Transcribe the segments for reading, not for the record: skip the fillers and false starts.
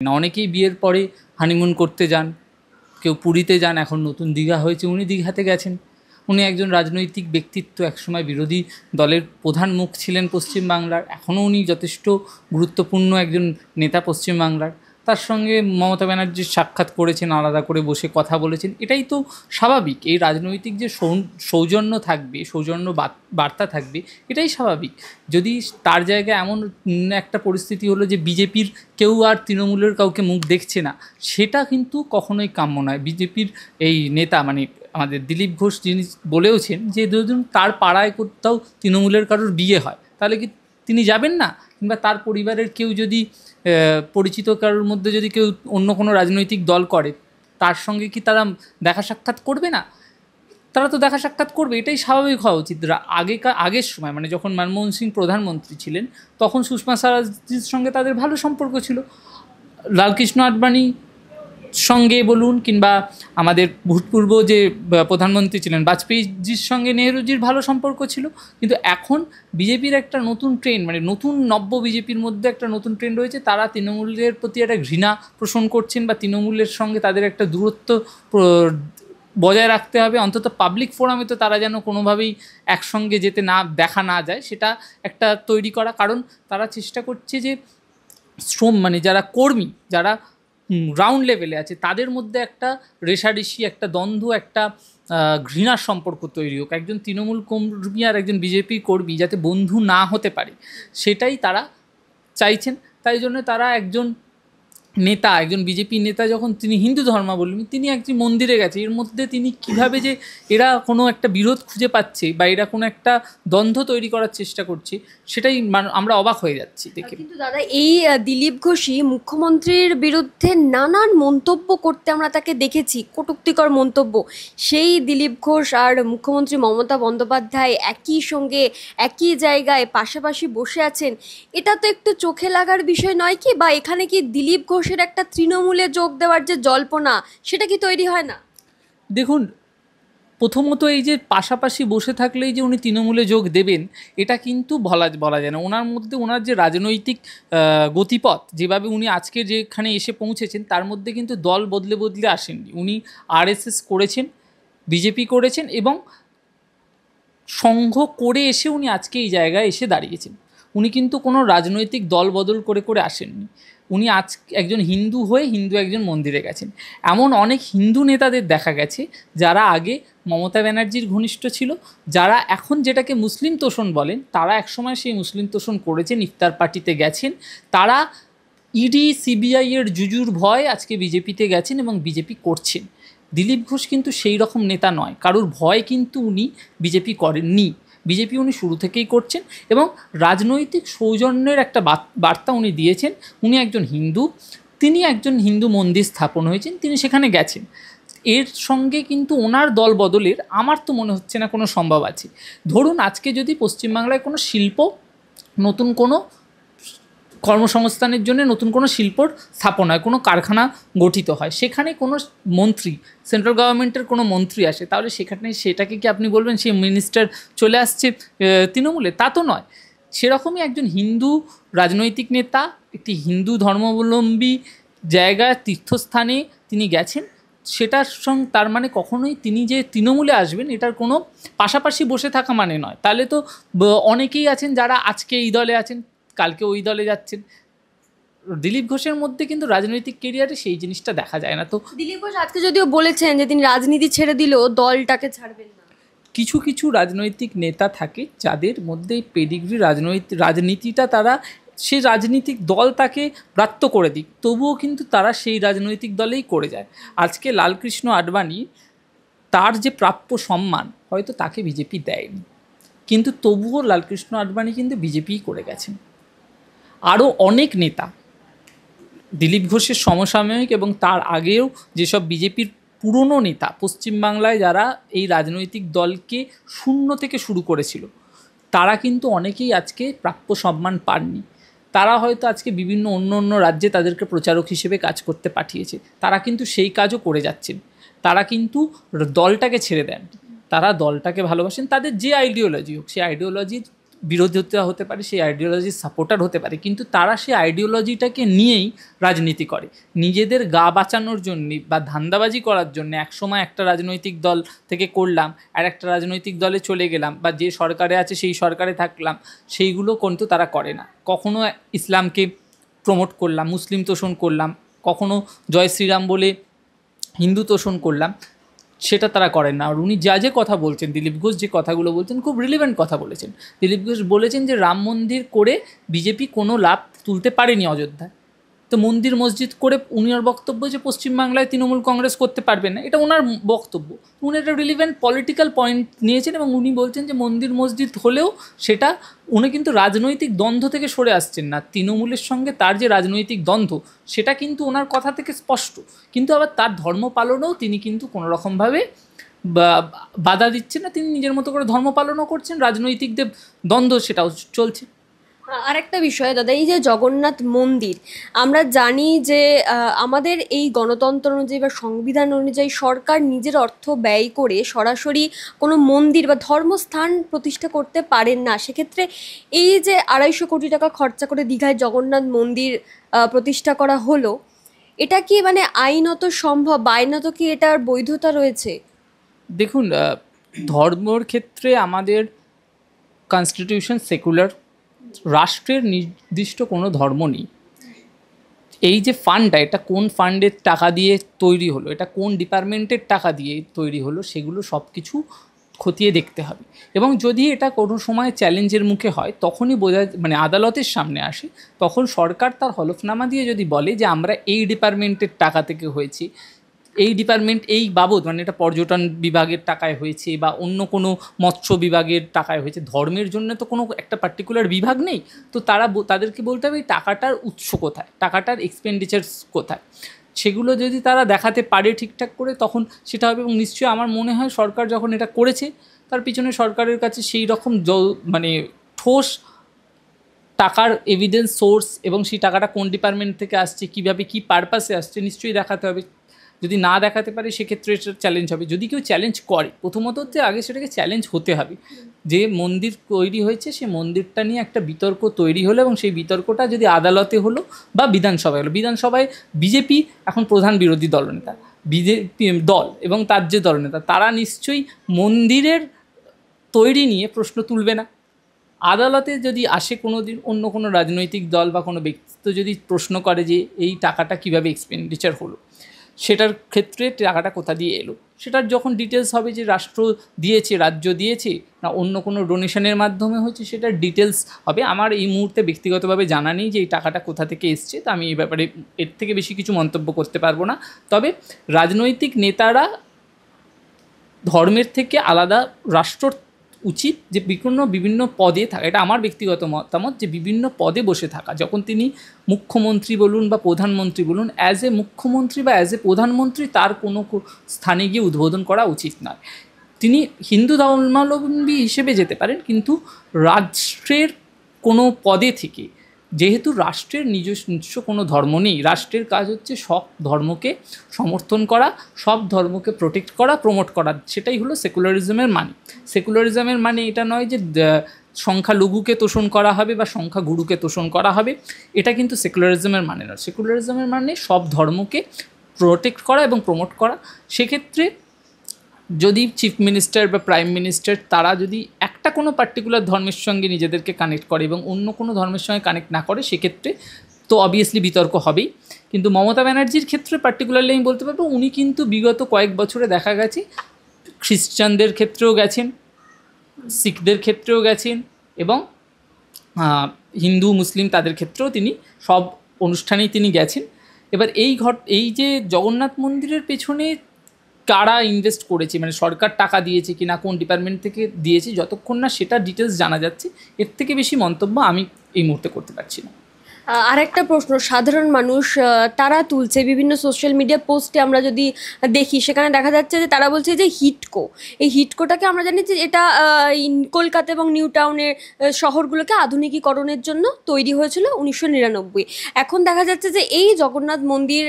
না। অনেকেই বিয়ের পরে হানিমুন করতে যান, কেউ পুরীতে যান, এখন নতুন দীঘা হয়েছে, উনি দীঘাতে গেছেন। উনি একজন রাজনৈতিক ব্যক্তিত্ব, একসময় বিরোধী দলের প্রধান মুখ ছিলেন পশ্চিমবাংলার, এখনও উনি যথেষ্ট গুরুত্বপূর্ণ একজন নেতা পশ্চিমবাংলার। তার সঙ্গে মমতা ব্যানার্জির সাক্ষাৎ করেছেন, আলাদা করে বসে কথা বলেছেন, এটাই তো স্বাভাবিক। এই রাজনৈতিক যে সৌজন্য থাকবে, সৌজন্য বার্তা থাকবে, এটাই স্বাভাবিক। যদি তার জায়গায় এমন একটা পরিস্থিতি হলো যে বিজেপির কেউ আর তৃণমূলের কাউকে মুখ দেখছে না, সেটা কিন্তু কখনোই কাম্য নয়। বিজেপির এই নেতা মানে আমাদের দিলীপ ঘোষ যিনি বলেওছেন যে ধরুন তার পাড়ায় কোথাও তৃণমূলের কারোর বিয়ে হয়, তাহলে কি তিনি যাবেন না? কিংবা তার পরিবারের কেউ যদি পরিচিত কারোর মধ্যে যদি কেউ অন্য কোনো রাজনৈতিক দল করে, তার সঙ্গে কি তারা দেখা সাক্ষাৎ করবে না? তারা তো দেখা সাক্ষাৎ করবে, এটাই স্বাভাবিক হওয়া উচিত। আগের সময় মানে যখন মনমোহন সিং প্রধানমন্ত্রী ছিলেন, তখন সুষমা স্বরাজের সঙ্গে তাদের ভালো সম্পর্ক ছিল। লালকৃষ্ণ আডবাণী সঙ্গে বলুন, কিংবা আমাদের ভূতপূর্ব যে প্রধানমন্ত্রী ছিলেন বাজপেয়ীজির সঙ্গে নেহরুজির ভালো সম্পর্ক ছিল। কিন্তু এখন বিজেপির একটা নতুন ট্রেন্ড, মানে নতুন নব্য বিজেপির মধ্যে একটা নতুন ট্রেন্ড রয়েছে, তারা তৃণমূলের প্রতি একটা ঘৃণা পোষণ করছেন, বা তৃণমূলের সঙ্গে তাদের একটা দূরত্ব বজায় রাখতে হবে। অন্তত পাবলিক ফোরামে তো তারা যেন কোনোভাবেই একসঙ্গে যেতে না দেখা না যায়, সেটা একটা তৈরি করা। কারণ তারা চেষ্টা করছে যে শ্রম মানে যারা কর্মী, যারা গ্রাউন্ড লেভেলে আছে, তাদের মধ্যে একটা রেষারেষি, একটা দ্বন্দ্ব, একটা ঘৃণার সম্পর্ক তৈরি হোক। একজন তৃণমূল কর্মী আর একজন বিজেপি কর্মী যাতে বন্ধু না হতে পারে, সেটাই তারা চাইছেন। তাই জন্য তারা একজন নেতা, একজন বিজেপি নেতা যখন তিনি হিন্দু ধর্মাবলম্বী, তিনি একটি মন্দিরে গেছে, এর মধ্যে তিনি কিভাবে যে এরা কোনো একটা বিরোধ খুঁজে পাচ্ছে বা এরা কোনো একটা দ্বন্দ্ব তৈরি করার চেষ্টা করছে, সেটাই আমরা অবাক হয়ে যাচ্ছি দেখে। কিন্তু দাদা, এই দিলীপ ঘোষই মুখ্যমন্ত্রীর বিরুদ্ধে নানান মন্তব্য করতে আমরা তাকে দেখেছি, কটূক্তিকর মন্তব্য। সেই দিলীপ ঘোষ আর মুখ্যমন্ত্রী মমতা বন্দ্যোপাধ্যায় একই সঙ্গে একই জায়গায় পাশাপাশি বসে আছেন, এটা তো একটু চোখে লাগার বিষয় নয় কি? বা এখানে কি দিলীপ ঘোষের একটা তৃণমূলে যোগ দেওয়ার যে জল্পনা, সেটা কি তৈরি হয় না? দেখুন, প্রথমত এই যে পাশাপাশি বসে থাকলেই যে উনি তৃণমূলে যোগ দেবেন, এটা কিন্তু বলা যায় না। ওনার মধ্যে ওনার যে রাজনৈতিক গতিপথ, যেভাবে উনি আজকে যেখানে এসে পৌঁছেছেন, তার মধ্যে কিন্তু দল বদলে বদলে আসেননি। উনি আরএসএস করেছেন, বিজেপি করেছেন, এবং সংঘ করে এসে উনি আজকে এই জায়গায় এসে দাঁড়িয়েছেন। উনি কিন্তু কোনো রাজনৈতিক দল বদল করে করে আসেননি। উনি আজ একজন হিন্দু হয়ে হিন্দু একজন মন্দিরে গেছেন। এমন অনেক হিন্দু নেতাদের দেখা গেছে যারা আগে মমতা ব্যানার্জির ঘনিষ্ঠ ছিল, যারা এখন যেটাকে মুসলিম তোষণ বলেন, তারা একসময় সেই মুসলিম তোষণ করেছেন, ইফতার পার্টিতে গেছেন। তারা ইডি সিবিআই এর জুজুর ভয় আজকে বিজেপিতে গেছেন এবং বিজেপি করছেন। দিলীপ ঘোষ কিন্তু সেই রকম নেতা নয়, কারোর ভয় কিন্তু উনি বিজেপি করেননি। বিজেপি উনি শুরু থেকেই করছেন, এবং রাজনৈতিক সৌজন্যের একটা বার্তা উনি দিয়েছেন। উনি একজন হিন্দু, তিনি একজন হিন্দু মন্দির স্থাপন হয়েছেন, তিনি সেখানে গেছেন। এর সঙ্গে কিন্তু ওনার দল বদলের আমার তো মনে হচ্ছে না কোনো সম্ভব আছে। ধরুন আজকে যদি পশ্চিমবাংলায় কোনো শিল্প, নতুন কোনো কর্মসংস্থানের জন্য নতুন কোনো শিল্পর স্থাপন হয়, কোনো কারখানা গঠিত হয়, সেখানে কোনো মন্ত্রী, সেন্ট্রাল গভর্নমেন্টের কোনো মন্ত্রী আসে, তাহলে সেটাকে কি আপনি বলবেন সেই মিনিস্টার চলে আসছে তৃণমূলে? তা তো নয়। সেরকমই একজন হিন্দু রাজনৈতিক নেতা, একটি হিন্দু ধর্মাবলম্বী জায়গা, তীর্থস্থানে তিনি গেছেন, সেটার সঙ্গে তার মানে কখনোই তিনি যে তৃণমূলে আসবেন এটার কোনো পাশাপাশি বসে থাকা মানে নয়। তাহলে তো অনেকেই আছেন যারা আজকে এই দলে আছেন, কালকে ওই দলে যাচ্ছেন। দিলীপ ঘোষের মধ্যে কিন্তু রাজনৈতিক কেরিয়ারে সেই জিনিসটা দেখা যায় না। তো দিলীপ ঘোষ আজকে যদিও বলেছেন যে তিনি রাজনীতি ছেড়ে দিলেও দলটাকে ছাড়বেন না। কিছু কিছু রাজনৈতিক নেতা থাকে যাদের মধ্যে পেডিগ্রি রাজনীতিটা, তারা সেই রাজনৈতিক দল তাকে ব্রাত্য করে দিক, তবুও কিন্তু তারা সেই রাজনৈতিক দলেই করে যায়। আজকে লালকৃষ্ণ আডবাণী, তার যে প্রাপ্য সম্মান হয়তো তাকে বিজেপি দেয়নি, কিন্তু তবুও লালকৃষ্ণ আডবাণী কিন্তু বিজেপিই করে গেছেন। আরও অনেক নেতা দিলীপ ঘোষের সমসাময়িক এবং তার আগেও যেসব বিজেপির পুরনো নেতা পশ্চিমবাংলায় যারা এই রাজনৈতিক দলকে শূন্য থেকে শুরু করেছিল, তারা কিন্তু অনেকেই আজকে প্রাপ্য সম্মান পাননি। তারা হয়তো আজকে বিভিন্ন অন্য অন্য রাজ্যে তাদেরকে প্রচারক হিসেবে কাজ করতে পাঠিয়েছে, তারা কিন্তু সেই কাজও করে যাচ্ছেন। তারা কিন্তু দলটাকে ছেড়ে দেন, তারা দলটাকে ভালোবাসেন, তাদের যে আইডিওলজি হোক সেই আইডিওলজির বিরোধিতা হতে পারে, সেই আইডিওলজির সাপোর্টার হতে পারে, কিন্তু তারা সেই আইডিওলজিটাকে নিয়েই রাজনীতি করে। নিজেদের গা বাঁচানোর জন্যে বা ধান্দাবাজি করার জন্য একসময় একটা রাজনৈতিক দল থেকে করলাম, আর একটা রাজনৈতিক দলে চলে গেলাম, বা যে সরকারে আছে সেই সরকারে থাকলাম, সেইগুলো কিন্তু তারা করে না। কখনো ইসলামকে প্রমোট করলাম, মুসলিম তোষণ করলাম, কখনো জয় শ্রীরাম বলে হিন্দু তোষণ করলাম, সেটা তারা করেন না। আর উনি যা যে কথা বলছেন, দিলীপ ঘোষ যে কথাগুলো বলছেন, খুব রিলিভেন্ট কথা বলেছেন। দিলীপ ঘোষ বলেছেন যে রাম মন্দির করে বিজেপি কোনো লাভ তুলতে পারেনি অযোধ্যায়। তো মন্দির মসজিদ করে উনার বক্তব্য যে পশ্চিমবাংলায় তৃণমূল কংগ্রেস করতে পারবে না, এটা ওনার বক্তব্য। উনি একটা রিলিভেন্ট পলিটিক্যাল পয়েন্ট নিয়েছেন এবং উনি বলছেন যে মন্দির মসজিদ হলেও সেটা, উনি কিন্তু রাজনৈতিক দ্বন্দ্ব থেকে সরে আসছেন না। তৃণমূলের সঙ্গে তার যে রাজনৈতিক দ্বন্দ্ব, সেটা কিন্তু ওনার কথা থেকে স্পষ্ট। কিন্তু আবার তার ধর্ম পালনেও তিনি কিন্তু কোনোরকমভাবে বাধা দিচ্ছেন না, তিনি নিজের মতো করে ধর্ম পালনও করছেন, রাজনৈতিকদের দ্বন্দ্ব সেটাও চলছে। আরেকটা বিষয় দাদা, এই যে জগন্নাথ মন্দির, আমরা জানি যে আমাদের এই গণতন্ত্র অনুযায়ী বা সংবিধান অনুযায়ী সরকার নিজের অর্থ ব্যয় করে সরাসরি কোনো মন্দির বা ধর্মস্থান প্রতিষ্ঠা করতে পারেন না। সেক্ষেত্রে এই যে 250 কোটি টাকা খরচা করে দীঘায় জগন্নাথ মন্দির প্রতিষ্ঠা করা হলো, এটা কি মানে আইনত সম্ভব বা আইনত কি এটার বৈধতা রয়েছে? দেখুন, ধর্মর ক্ষেত্রে আমাদের কনস্টিটিউশন সেকুলার, রাষ্ট্রের নির্দিষ্ট কোনো ধর্ম নেই। এই যে ফান্ডটা, এটা কোন ফান্ডের টাকা দিয়ে তৈরি হলো, এটা কোন ডিপার্টমেন্টের টাকা দিয়ে তৈরি হলো, সেগুলো সব কিছু খতিয়ে দেখতে হবে। এবং যদি এটা কোনো সময় চ্যালেঞ্জের মুখে হয়, তখনই বোঝা, মানে আদালতের সামনে আসে, তখন সরকার তার হলফনামা দিয়ে যদি বলে যে আমরা এই ডিপার্টমেন্টের টাকা থেকে হয়েছি, এই ডিপার্টমেন্ট এই বাবদ, মানে এটা পর্যটন বিভাগের টাকায় হয়েছে বা অন্য কোনো মৎস্য বিভাগের টাকায় হয়েছে, ধর্মের জন্য তো কোনো একটা পার্টিকুলার বিভাগ নেই, তো তাদেরকে বলতে হবে এই টাকাটার উৎস কোথায়, টাকাটার এক্সপেন্ডিচার্স কোথায়, সেগুলো যদি তারা দেখাতে পারে ঠিকঠাক করে, তখন সেটা হবে। এবং নিশ্চয়ই আমার মনে হয় সরকার যখন এটা করেছে, তার পিছনে সরকারের কাছে সেই রকম মানে ঠোস টাকার এভিডেন্স সোর্স, এবং সেই টাকাটা কোন ডিপার্টমেন্ট থেকে আসছে, কীভাবে কী পারপাসে আসছে, নিশ্চয়ই দেখাতে হবে। যদি না দেখাতে পারে, সেক্ষেত্রে এটা চ্যালেঞ্জ হবে। যদি কেউ চ্যালেঞ্জ করে, প্রথমত হচ্ছে আগে সেটাকে চ্যালেঞ্জ হতে হবে। যে মন্দির তৈরি হয়েছে, সেই মন্দিরটা নিয়ে একটা বিতর্ক তৈরি হলো, এবং সেই বিতর্কটা যদি আদালতে হলো বা বিধানসভায় হলো, বিধানসভায় বিজেপি এখন প্রধান বিরোধী দলনেতা, বিজেপি দল এবং তার যে দলনেতা, তারা নিশ্চয়ই মন্দিরের তৈরি নিয়ে প্রশ্ন তুলবে না। আদালতে যদি আসে কোনো দিন অন্য কোনো রাজনৈতিক দল বা কোনো ব্যক্তিত্ব যদি প্রশ্ন করে যে এই টাকাটা কীভাবে এক্সপেন্ডিচার হলো, সেটার ক্ষেত্রে টাকাটা কোথা দিয়ে এলো, সেটার যখন ডিটেলস হবে যে রাষ্ট্র দিয়েছে, রাজ্য দিয়েছে, না অন্য কোনো ডোনেশনের মাধ্যমে হচ্ছে, সেটার ডিটেলস হবে। আমার এই মুহূর্তে ব্যক্তিগতভাবে জানা নেই যে এই টাকাটা কোথা থেকে এসছে, তা আমি এই ব্যাপারে এর থেকে বেশি কিছু মন্তব্য করতে পারবো না। তবে রাজনৈতিক নেতারা ধর্মের থেকে আলাদা, রাষ্ট্র উচিত যে বিভিন্ন পদে থাকা, এটা আমার ব্যক্তিগত মতামত, যে বিভিন্ন পদে বসে থাকা। যখন তিনি মুখ্যমন্ত্রী বলুন বা প্রধানমন্ত্রী বলুন, অ্যাজ এ মুখ্যমন্ত্রী বা অ্যাজ এ প্রধানমন্ত্রী তার কোনো স্থানে গিয়ে উদ্বোধন করা উচিত নয়। তিনি হিন্দু ধর্মাবলম্বী হিসেবে যেতে পারেন, কিন্তু রাষ্ট্রের কোনো পদে থেকে, যেহেতু রাষ্ট্রের নিজস্ব কোনো ধর্ম নেই, রাষ্ট্রের কাজ হচ্ছে সব ধর্মকে সমর্থন করা, সব ধর্মকে প্রোটেক্ট করা, প্রমোট করা, সেটাই হলো সেকুলারিজমের মানে। সেকুলারিজমের মানে এটা নয় যে সংখ্যালঘুকে তোষণ করা হবে বা সংখ্যাগুরুকে তোষণ করা হবে, এটা কিন্তু সেকুলারিজমের মানে নয়। সেকুলারিজমের মানে সব ধর্মকে প্রোটেক্ট করা এবং প্রমোট করা। সেক্ষেত্রে যদি চিফ মিনিস্টার বা প্রাইম মিনিস্টার তারা যদি একটা কোনো পার্টিকুলার ধর্মের সঙ্গে নিজেদেরকে কানেক্ট করে এবং অন্য কোনো ধর্মের সঙ্গে কানেক্ট না করে, সেক্ষেত্রে তো অবভিয়াসলি বিতর্ক হবেই। কিন্তু মমতা ব্যানার্জির ক্ষেত্রে পার্টিকুলারলি আমি বলতে পারবো, উনি কিন্তু বিগত কয়েক বছরে দেখা গেছে খ্রিস্টানদের ক্ষেত্রেও গেছেন, শিখদের ক্ষেত্রেও গেছেন, এবং হিন্দু মুসলিম তাদের ক্ষেত্রেও তিনি সব অনুষ্ঠানেই তিনি গেছেন। এবার এই যে জগন্নাথ মন্দিরের পেছনে কারা ইনভেস্ট করেছে, মানে সরকার টাকা দিয়েছে কি না, কোন ডিপার্টমেন্ট থেকে দিয়েছে, যতক্ষণ না সেটা ডিটেলস জানা যাচ্ছে, এর থেকে বেশি মন্তব্য আমি এই মুহূর্তে করতে পারছি না। আরেকটা প্রশ্ন, সাধারণ মানুষ তারা তুলছে বিভিন্ন সোশ্যাল মিডিয়া পোস্টে, আমরা যদি দেখি সেখানে দেখা যাচ্ছে যে তারা বলছে যে হিটকো, এই হিটকোটাকে আমরা জানি যে এটা কলকাতা এবং নিউ টাউনের শহরগুলোকে আধুনিকীকরণের জন্য তৈরি হয়েছিল 1999। এখন দেখা যাচ্ছে যে এই জগন্নাথ মন্দির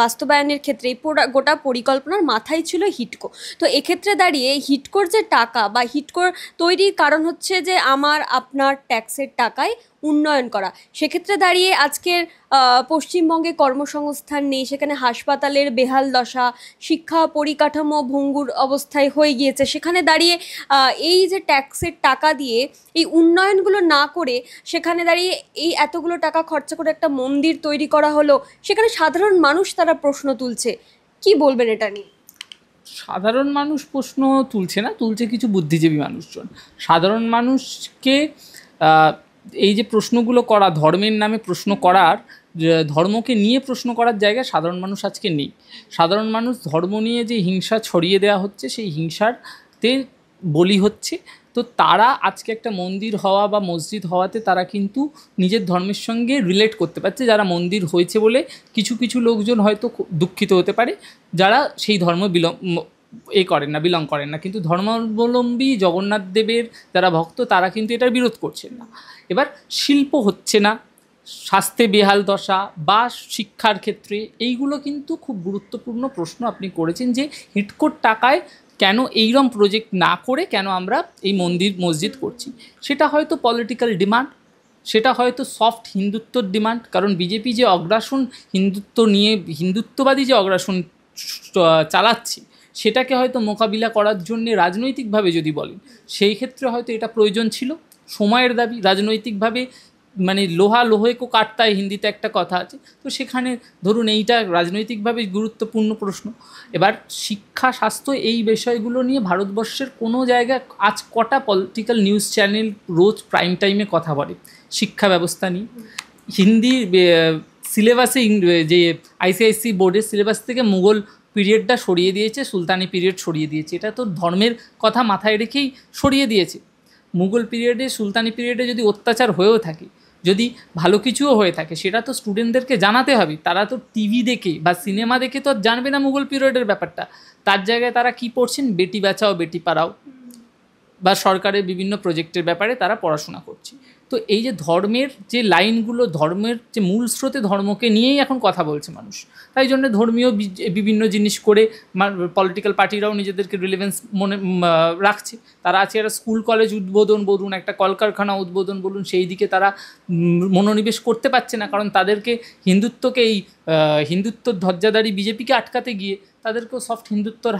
বাস্তবায়নের ক্ষেত্রে এই গোটা পরিকল্পনার মাথায় ছিল হিটকো। তো এক্ষেত্রে দাঁড়িয়ে হিটকোর যে টাকা বা হিটকোর তৈরির কারণ হচ্ছে যে আমার আপনার ট্যাক্সের টাকায় উন্নয়ন করা, সেক্ষেত্রে দাঁড়িয়ে আজকের পশ্চিমবঙ্গে কর্মসংস্থান নেই, সেখানে হাসপাতালের বেহাল দশা, শিক্ষা পরিকাঠামো ভঙ্গুর অবস্থায় হয়ে গিয়েছে, সেখানে দাঁড়িয়ে এই যে ট্যাক্সের টাকা দিয়ে এই উন্নয়নগুলো না করে সেখানে দাঁড়িয়ে এই এতগুলো টাকা খরচা করে একটা মন্দির তৈরি করা হলো, সেখানে সাধারণ মানুষ তারা প্রশ্ন তুলছে। কি বলবেন এটা নিয়ে? সাধারণ মানুষ প্রশ্ন তুলছে না, তুলছে কিছু বুদ্ধিজীবী মানুষজন। সাধারণ মানুষকে এই যে প্রশ্নগুলো করা, ধর্মের নামে প্রশ্ন করার, ধর্মকে নিয়ে প্রশ্ন করার জায়গায় সাধারণ মানুষ আজকে নেই। সাধারণ মানুষ ধর্ম নিয়ে যে হিংসা ছড়িয়ে দেওয়া হচ্ছে সেই হিংসাতে বলি হচ্ছে। তো তারা আজকে একটা মন্দির হওয়া বা মসজিদ হওয়াতে তারা কিন্তু নিজের ধর্মের সঙ্গে রিলেট করতে পারছে। যারা মন্দির হয়েছে বলে কিছু কিছু লোকজন হয়তো দুঃখিত হতে পারে, যারা সেই ধর্ম বিলং করেন না, কিন্তু ধর্মাবলম্বী জগন্নাথ দেবের যারা ভক্ত তারা কিন্তু এটার বিরোধ করছেন না। এবার শিল্প হচ্ছে না, স্বাস্থ্যে বেহাল দশা বা শিক্ষার ক্ষেত্রে, এইগুলো কিন্তু খুব গুরুত্বপূর্ণ প্রশ্ন আপনি করেছেন যে হিটকোর টাকায় কেন এইরকম প্রজেক্ট না করে কেন আমরা এই মন্দির মসজিদ করছি। সেটা হয়তো পলিটিক্যাল ডিমান্ড, সেটা হয়তো সফট হিন্দুত্বর ডিমান্ড, কারণ বিজেপি যে অগ্রাসন হিন্দুত্ব নিয়ে, হিন্দুত্ববাদী যে অগ্রাসন চালাচ্ছে সেটাকে হয়তো মোকাবিলা করার জন্যে রাজনৈতিকভাবে যদি বলেন সেই ক্ষেত্রে হয়তো এটা প্রয়োজন ছিল, সময়ের দাবি। রাজনৈতিকভাবে মানে লোহা লোহেকে কাটতে হয়, হিন্দিতে একটা কথা আছে, তো সেখানে ধরুন এইটা রাজনৈতিকভাবে গুরুত্বপূর্ণ প্রশ্ন। এবার শিক্ষা স্বাস্থ্য এই বিষয়গুলো নিয়ে ভারতবর্ষের কোনো জায়গায় আজ কটা পলিটিক্যাল নিউজ চ্যানেল রোজ প্রাইম টাইমে কথা বলে শিক্ষা ব্যবস্থা নিয়ে? হিন্দি সিলেবাসে যে আইসিআইসি বোর্ডের সিলেবাস থেকে মুঘল পিরিয়ডটা সরিয়ে দিয়েছে, সুলতানি পিরিয়ড সরিয়ে দিয়েছে। এটা তো ধর্মের কথা মাথায় রেখেই সরিয়ে দিয়েছে। মুঘল পিরিয়ডে, সুলতানি পিরিয়ডে যদি অত্যাচার হয়েও থাকে, যদি ভালো কিছুও হয়ে থাকে, সেটা তো স্টুডেন্টদেরকে জানাতে হবে। তারা তো টিভি দেখে বা সিনেমা দেখে তো জানবে না মুঘল পিরিয়ডের ব্যাপারটা। তার জায়গায় তারা কি পড়ছেন? বেটি বাঁচাও বেটি পড়াও বা সরকারের বিভিন্ন প্রজেক্টের ব্যাপারে তারা পড়াশোনা করছে। তো এই যে ধর্মের যে লাইনগুলো, ধর্মের যে মূল স্রোতে ধর্মকে নিয়েই এখন কথা বলছে মানুষ, তাই জন্য ধর্মীয় বিভিন্ন জিনিস করে পলিটিক্যাল পার্টিরাও নিজেদেরকে রিলেভেন্স মনে রাখছে। তারা আছে একটা স্কুল কলেজ উদ্বোধন বলুন, একটা কলকারখানা উদ্বোধন বলুন, সেই দিকে তারা মনোনিবেশ করতে পারছে না, কারণ তাদেরকে হিন্দুত্বকে, এই হিন্দুত্বর ধ্বজাধারী বিজেপিকে আটকাতে গিয়ে তাদেরকেও সফট হিন্দুত্বর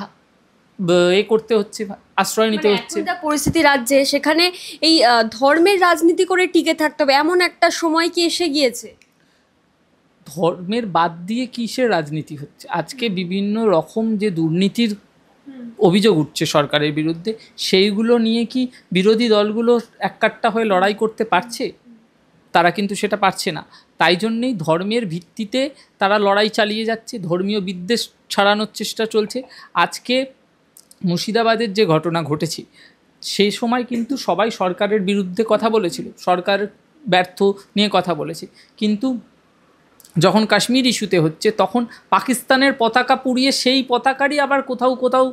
করতে হচ্ছে, আশ্রয় নিতে হচ্ছে। যা পরিস্থিতি রাজ্যে, সেখানে এই ধর্মের রাজনীতি করে টিকে থাকতে হবে এমন একটা সময় কি এসে গিয়েছে? ধর্মের বাদ দিয়ে কিসের রাজনীতি হচ্ছে? আজকে বিভিন্ন রকম যে দুর্নীতির অভিযোগ উঠছে সরকারের বিরুদ্ধে, সেইগুলো নিয়ে কি বিরোধী দলগুলো এককাট্টা হয়ে লড়াই করতে পারছে? তারা কিন্তু সেটা পারছে না। তাই জন্যেই ধর্মের ভিত্তিতে তারা লড়াই চালিয়ে যাচ্ছে, ধর্মীয় বিদ্বেষ ছড়ানোর চেষ্টা চলছে। আজকে মুর্শিদাবাদের যে ঘটনা ঘটেছে, সেই সময় কিন্তু সবাই সরকারের বিরুদ্ধে কথা বলেছিল, সরকার ব্যর্থ নিয়ে কথা বলেছে, কিন্তু যখন কাশ্মীর ইস্যুতে হচ্ছে তখন পাকিস্তানের পতাকা পুড়িয়ে সেই পতাকারই আবার কোথাও কোথাও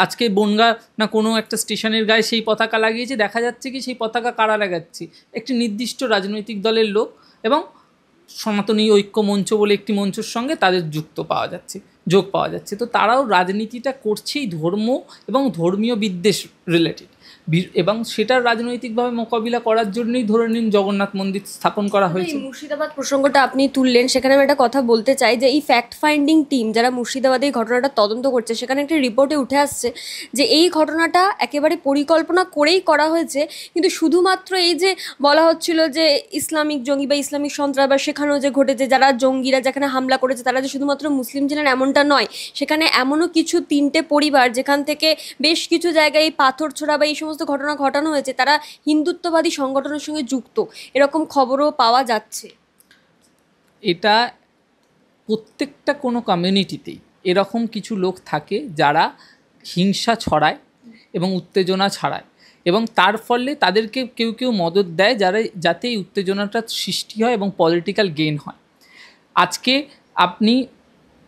আজকে বনগা না কোনো একটা স্টেশনের গায়ে সেই পতাকা লাগিয়েছে। দেখা যাচ্ছে কি সেই পতাকা কারা লাগাচ্ছে? একটি নির্দিষ্ট রাজনৈতিক দলের লোক এবং সনাতনী ঐক্য মঞ্চ বলে একটি মঞ্চের সঙ্গে তাদের যোগ পাওয়া যাচ্ছে। তো তারাও রাজনীতিটা করছেই ধর্ম এবং ধর্মীয় বিদ্বেষ রিলেটেড, এবং সেটার রাজনৈতিকভাবে মোকাবিলা করার জন্যই ধরে নিন জগন্নাথ মন্দির স্থাপন করা হয়েছে। মুর্শিদাবাদ প্রসঙ্গটা আপনি তুললেন, সেখানে আমি একটা কথা বলতে চাই যে এই ফ্যাক্ট ফাইন্ডিং টিম যারা মুর্শিদাবাদে এই ঘটনাটা তদন্ত করছে, সেখানে একটা রিপোর্টে উঠে আসছে যে এই ঘটনাটা একেবারে পরিকল্পনা করেই করা হয়েছে। কিন্তু শুধুমাত্র এই যে বলা হচ্ছিল যে ইসলামিক জঙ্গি বা ইসলামিক সন্ত্রাস বা সেখানেও যে ঘটেছে, যারা জঙ্গিরা যেখানে হামলা করেছে তারা যে শুধুমাত্র মুসলিম ছিলেন এমনটা নয়, সেখানে এমনও কিছু 3টে পরিবার যেখান থেকে বেশ কিছু জায়গায় এই পাথর ছোড়া বা এই সমস্ত ঘটনা ঘটানো হয়েছে, তারা হিন্দুত্ববাদী সংগঠনের সঙ্গে যুক্ত, এরকম খবরও পাওয়া যাচ্ছে। এটা প্রত্যেকটা কোনো কমিউনিটিতেই এরকম কিছু লোক থাকে যারা হিংসা ছড়ায় এবং উত্তেজনা ছড়ায়। এবং তার ফলে তাদেরকে কেউ কেউ মদত দেয় যাতে এই উত্তেজনাটা সৃষ্টি হয় এবং পলিটিক্যাল গেইন হয়। আজকে আপনি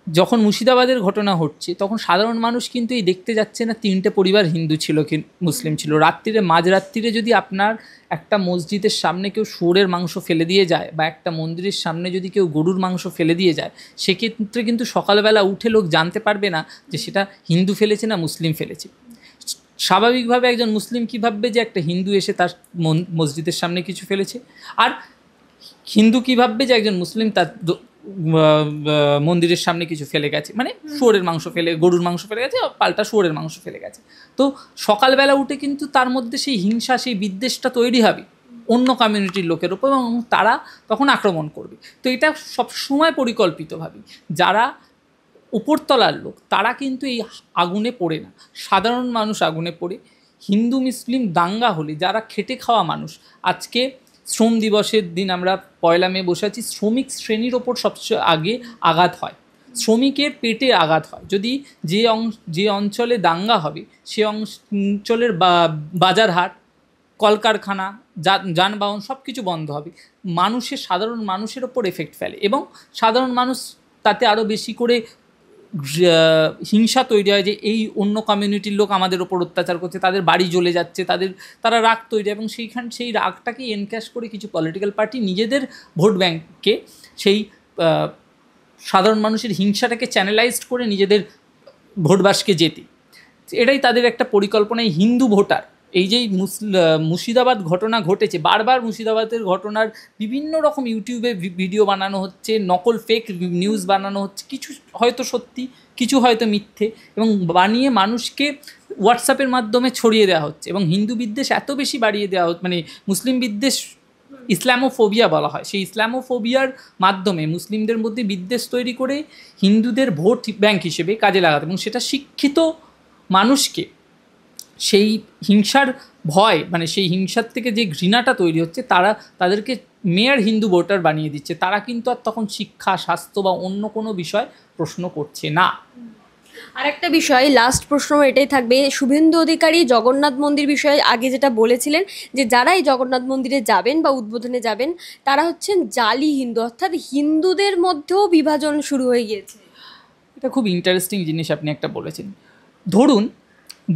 যখন মুর্শিদাবাদের ঘটনা হচ্ছে তখন সাধারণ মানুষ কিন্তু এই দেখতে যাচ্ছে না 3টে পরিবার হিন্দু ছিল কি মুসলিম ছিল। রাত্রিরে মাঝরাত্রিরে যদি আপনার একটা মসজিদের সামনে কেউ শুয়োরের মাংস ফেলে দিয়ে যায় বা একটা মন্দিরের সামনে যদি কেউ গরুর মাংস ফেলে দিয়ে যায়, সেক্ষেত্রে কিন্তু সকালবেলা উঠে লোক জানতে পারবে না যে সেটা হিন্দু ফেলেছে না মুসলিম ফেলেছে। স্বাভাবিকভাবে একজন মুসলিম কী ভাববে যে একটা হিন্দু এসে তার মসজিদের সামনে কিছু ফেলেছে, আর হিন্দু কী ভাববে যে একজন মুসলিম তার মন্দিরের সামনে কিছু ফেলে গেছে, মানে শুয়োরের মাংস ফেলে, গরুর মাংস ফেলে গেছে, পাল্টা শুয়োরের মাংস ফেলে গেছে। তো সকালবেলা উঠে কিন্তু তার মধ্যে সেই হিংসা, সেই বিদ্বেষটা তৈরি হবে অন্য কমিউনিটির লোকের ওপর, এবং তারা তখন আক্রমণ করবে। তো এটা সবসময় পরিকল্পিতভাবে যারা উপরতলার লোক তারা কিন্তু এই আগুনে পড়ে না, সাধারণ মানুষ আগুনে পড়ে। হিন্দু মুসলিম দাঙ্গা হলে যারা খেটে খাওয়া মানুষ, আজকে শ্রম দিবসের দিন আমরা 1 মে বসে আছি, শ্রমিক শ্রেণীর ওপর সবচেয়ে আগে আঘাত হয়, শ্রমিকের পেটে আঘাত হয়। যদি যে অঞ্চলে দাঙ্গা হবে সে অঞ্চলের বাজার হাট, কলকারখানা, যানবাহন সব কিছু বন্ধ হবে, সাধারণ মানুষের ওপর এফেক্ট ফেলে, এবং সাধারণ মানুষ তাতে আরও বেশি করে হিংসা তৈরি হয় যে এই অন্য কমিউনিটির লোক আমাদের ওপর অত্যাচার করছে, তাদের বাড়ি জ্বলে যাচ্ছে, তারা রাগ তৈরি হয়, এবং সেই রাগটাকে এনক্যাশ করে কিছু পলিটিক্যাল পার্টি নিজেদের ভোট ব্যাঙ্ককে সেই সাধারণ মানুষের হিংসাটাকে চ্যানেলাইজড করে নিজেদের ভোটবাসকে যেতে, এটাই তাদের একটা পরিকল্পনায় হিন্দু ভোটার। এই যেই মুর্শিদাবাদ ঘটনা ঘটেছে, বারবার মুর্শিদাবাদের ঘটনার বিভিন্ন রকম ইউটিউবে ভিডিও বানানো হচ্ছে, নকল ফেক নিউজ বানানো হচ্ছে, কিছু হয়তো সত্যি, কিছু হয়তো মিথ্যে, এবং বানিয়ে মানুষকে হোয়াটসঅ্যাপের মাধ্যমে ছড়িয়ে দেওয়া হচ্ছে, এবং হিন্দু বিদ্বেষ এত বেশি বাড়িয়ে দেওয়া হচ্ছে, মানে মুসলিম বিদ্বেষ, ইসলামোফোবিয়া বলা হয়, সেই ইসলামোফোবিয়ার মাধ্যমে মুসলিমদের মধ্যে বিদ্বেষ তৈরি করে হিন্দুদের ভোট ব্যাংক হিসেবে কাজে লাগাতে, এবং সেটা শিক্ষিত মানুষকে সেই হিংসার ভয়, মানে সেই হিংসার থেকে যে ঘৃণাটা তৈরি হচ্ছে, তাদেরকে মেয়ার হিন্দু ভোটার বানিয়ে দিচ্ছে। তারা কিন্তু আর তখন শিক্ষা, স্বাস্থ্য বা অন্য কোনো বিষয় প্রশ্ন করছে না। আরেকটা বিষয়, লাস্ট প্রশ্ন এটাই থাকবে, শুভেন্দু অধিকারী জগন্নাথ মন্দির বিষয়ে আগে যেটা বলেছিলেন যে যারা এই জগন্নাথ মন্দিরে যাবেন বা উদ্বোধনে যাবেন তারা হচ্ছেন জালি হিন্দু, অর্থাৎ হিন্দুদের মধ্যেও বিভাজন শুরু হয়ে গিয়েছে। এটা খুব ইন্টারেস্টিং জিনিস আপনি একটা বলেছেন। ধরুন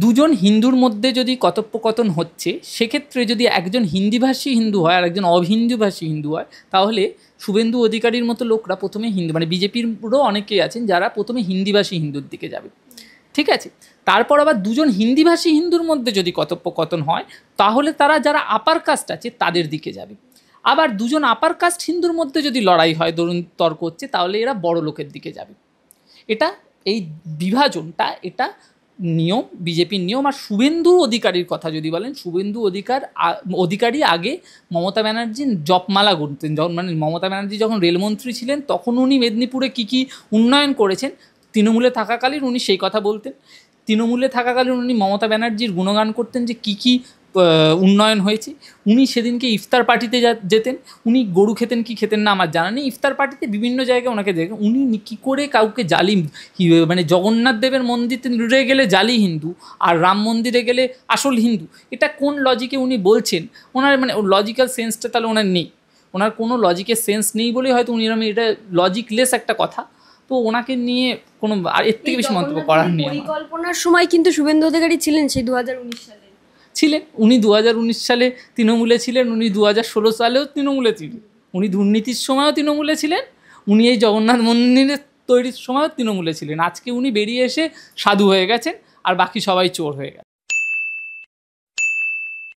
দুজন হিন্দুর মধ্যে যদি কথোপকথন হচ্ছে, সেক্ষেত্রে যদি একজন হিন্দিভাষী হিন্দু হয় আর একজন অহিন্দিভাষী হিন্দু হয়, তাহলে শুভেন্দু অধিকারীর মতো লোকরা প্রথমে হিন্দু, মানে বিজেপিরও অনেকেই আছেন যারা প্রথমে হিন্দিভাষী হিন্দুর দিকে যাবে, ঠিক আছে। তারপর আবার দুজন হিন্দিভাষী হিন্দুর মধ্যে যদি কথোপকথন হয়, তাহলে যারা আপার কাস্ট আছে তাদের দিকে যাবে। আবার দুজন আপার কাস্ট হিন্দুর মধ্যে যদি লড়াই হয়, ধরুন তর্ক হচ্ছে, তাহলে এরা বড় লোকের দিকে যাবে। এই বিভাজনটা, এটা নিয়ম, বিজেপির নিয়ম। আর শুভেন্দু অধিকারীর কথা যদি বলেন, শুভেন্দু অধিকারী আগে মমতা ব্যানার্জির জপমালা গুনতেন, মানে মমতা ব্যানার্জি যখন রেলমন্ত্রী ছিলেন তখন উনি মেদিনীপুরে কী উন্নয়ন করেছেন, তৃণমূলে থাকাকালীন উনি সেই কথা বলতেন। তৃণমূলে থাকাকালীন উনি মমতা ব্যানার্জির গুণগান করতেন যে কী উন্নয়ন হয়েছে। উনি সেদিনকে ইফতার পার্টিতে যেতেন, উনি গরু খেতেন কি খেতেন না আমার জানা নেই, ইফতার পার্টিতে বিভিন্ন জায়গায় ওনাকে দেখেন। উনি কী করে কাউকে জালি, মানে জগন্নাথ দেবের মন্দিরে গেলে জালি হিন্দু আর রাম মন্দিরে গেলে আসল হিন্দু, এটা কোন লজিকে উনি বলছেন? ওনার মানে লজিক্যাল সেন্সটা তাহলে ওনার নেই, ওনার কোনো লজিকের সেন্স নেই বলেই হয়তো উনি এটা লজিকলেস একটা কথা। তো ওনাকে নিয়ে কোনো আর এর থেকে বেশি মন্তব্য করার নেই। পরিকল্পনার সময় কিন্তু শুভেন্দু অধিকারী ছিলেন সেই 2019 সালে ছিলেন, উনি 2019 সালে তৃণমূলে ছিলেন, উনি 2016 সালেও তৃণমূলে ছিলেন, উনি দুর্নীতির সময়ও তৃণমূলে ছিলেন, উনি এই জগন্নাথ মন্দিরের তৈরির সময়ও তৃণমূলে ছিলেন। আজকে উনি বেরিয়ে এসে সাধু হয়ে গেছেন আর বাকি সবাই চোর হয়ে গেছে।